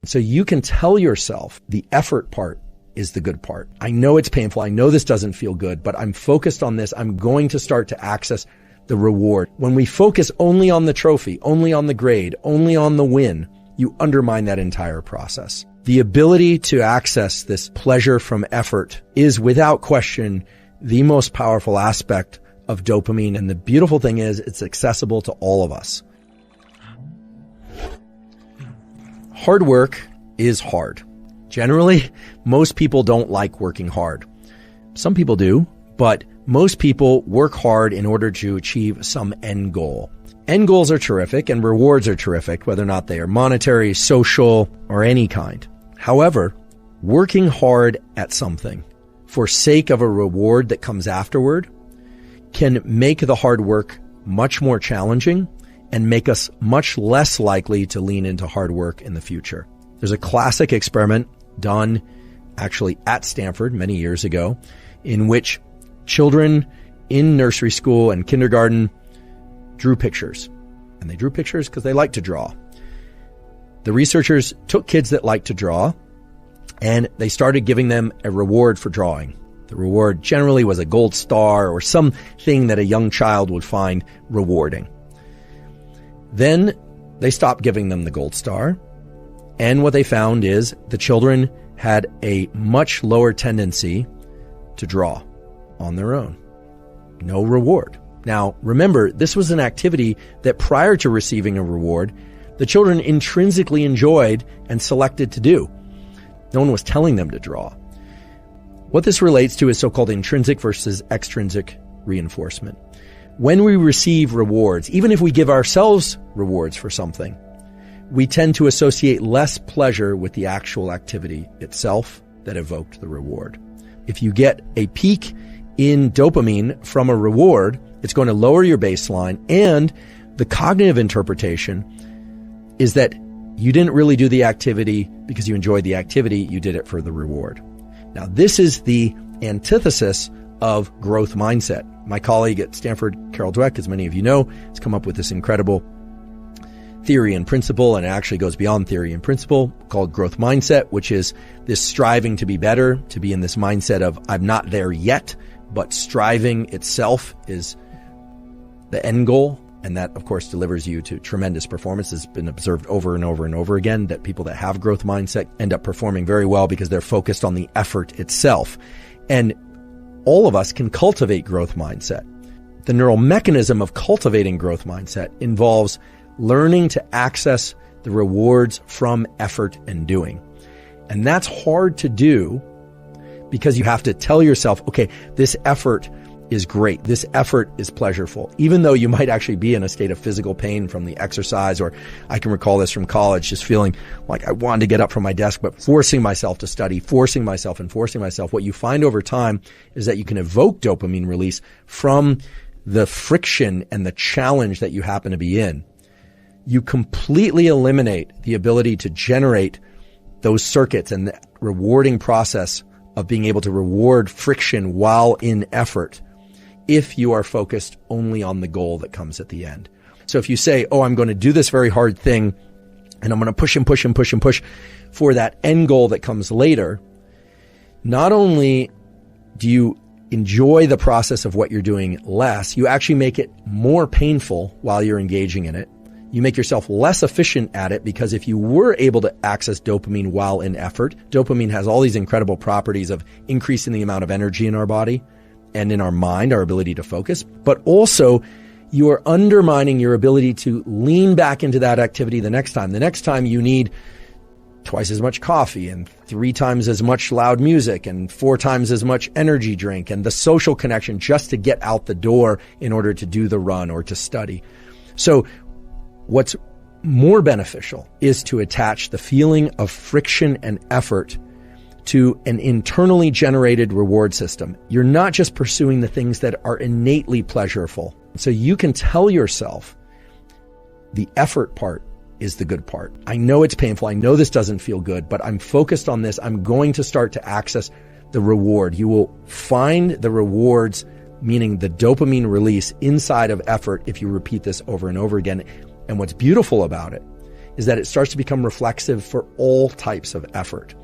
So you can tell yourself the effort part is the good part. I know it's painful. I know this doesn't feel good, but I'm focused on this. I'm going to start to access the reward. When we focus only on the trophy, only on the grade, only on the win, you undermine that entire process. The ability to access this pleasure from effort is without question the most powerful aspect of dopamine. And the beautiful thing is it's accessible to all of us. Hard work is hard. Generally, most people don't like working hard. Some people do, but most people work hard in order to achieve some end goal. End goals are terrific and rewards are terrific, whether or not they are monetary, social, or any kind. However, working hard at something for sake of a reward that comes afterward can make the hard work much more challenging and make us much less likely to lean into hard work in the future. There's a classic experiment done actually at Stanford many years ago in which children in nursery school and kindergarten drew pictures. And they drew pictures because they like to draw. The researchers took kids that like to draw and they started giving them a reward for drawing. The reward generally was a gold star or something that a young child would find rewarding. Then they stopped giving them the gold star. And what they found is the children had a much lower tendency to draw on their own. No reward. Now, remember, this was an activity that prior to receiving a reward, the children intrinsically enjoyed and selected to do. No one was telling them to draw. What this relates to is so-called intrinsic versus extrinsic reinforcement. When we receive rewards, even if we give ourselves rewards for something, we tend to associate less pleasure with the actual activity itself that evoked the reward. If you get a peak in dopamine from a reward, it's going to lower your baseline, and the cognitive interpretation is that you didn't really do the activity because you enjoyed the activity, you did it for the reward. Now, this is the antithesis of growth mindset. My colleague at Stanford, Carol Dweck, as many of you know, has come up with this incredible theory and principle, and it actually goes beyond theory and principle, called growth mindset, which is this striving to be better, to be in this mindset of I'm not there yet, but striving itself is the end goal. And that, of course, delivers you to tremendous performance. It's been observed over and over and over again that people that have growth mindset end up performing very well because they're focused on the effort itself. And all of us can cultivate growth mindset. The neural mechanism of cultivating growth mindset involves learning to access the rewards from effort and doing. And that's hard to do because you have to tell yourself, okay, this effort is great. This effort is pleasurable, even though you might actually be in a state of physical pain from the exercise. Or I can recall this from college, just feeling like I wanted to get up from my desk, but forcing myself to study, forcing myself. What you find over time is that you can evoke dopamine release from the friction and the challenge that you happen to be in. You completely eliminate the ability to generate those circuits and the rewarding process of being able to reward friction while in effort if you are focused only on the goal that comes at the end. So if you say, oh, I'm going to do this very hard thing and I'm going to push and push and push and push for that end goal that comes later, not only do you enjoy the process of what you're doing less, you actually make it more painful while you're engaging in it. You make yourself less efficient at it because if you were able to access dopamine while in effort, dopamine has all these incredible properties of increasing the amount of energy in our body and in our mind, our ability to focus, but also you are undermining your ability to lean back into that activity the next time. The next time you need twice as much coffee and 3 times as much loud music and 4 times as much energy drink and the social connection just to get out the door in order to do the run or to study. So what's more beneficial is to attach the feeling of friction and effort to an internally generated reward system. You're not just pursuing the things that are innately pleasurable. So you can tell yourself the effort part is the good part. I know it's painful. I know this doesn't feel good, but I'm focused on this. I'm going to start to access the reward. You will find the rewards, meaning the dopamine release inside of effort if you repeat this over and over again. And what's beautiful about it is that it starts to become reflexive for all types of effort.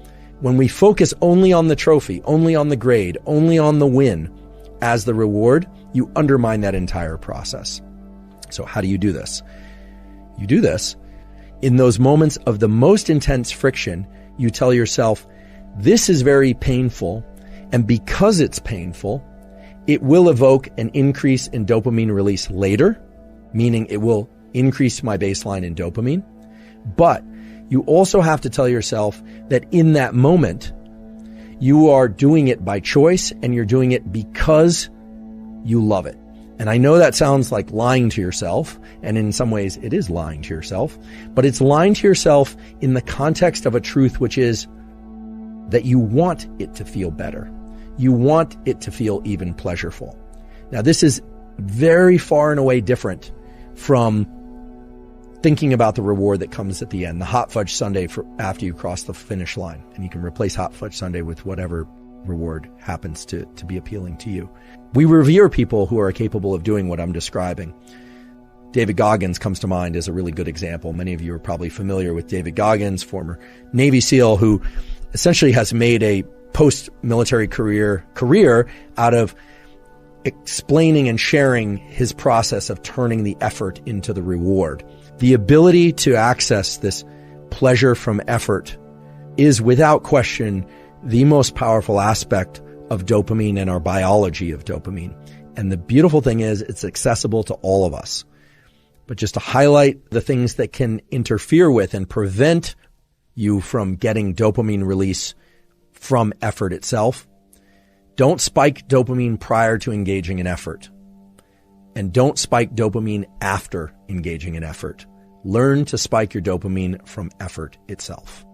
When we focus only on the trophy, only on the grade, only on the win as the reward, you undermine that entire process. So how do you do this? You do this in those moments of the most intense friction. You tell yourself, this is very painful, and because it's painful, it will evoke an increase in dopamine release later, meaning it will increase my baseline in dopamine. But you also have to tell yourself that in that moment, you are doing it by choice and you're doing it because you love it. And I know that sounds like lying to yourself, and in some ways it is lying to yourself, but it's lying to yourself in the context of a truth, which is that you want it to feel better. You want it to feel even pleasurable. Now, this is very far and away different from thinking about the reward that comes at the end, the hot fudge sundae for after you cross the finish line. And you can replace hot fudge sundae with whatever reward happens to be appealing to you. We revere people who are capable of doing what I'm describing. David Goggins comes to mind as a really good example. Many of you are probably familiar with David Goggins, former Navy SEAL, who essentially has made a post-military career out of explaining and sharing his process of turning the effort into the reward. The ability to access this pleasure from effort is without question the most powerful aspect of dopamine and our biology of dopamine. And the beautiful thing is it's accessible to all of us. But just to highlight the things that can interfere with and prevent you from getting dopamine release from effort itself, don't spike dopamine prior to engaging in effort. And don't spike dopamine after engaging in effort. Learn to spike your dopamine from effort itself.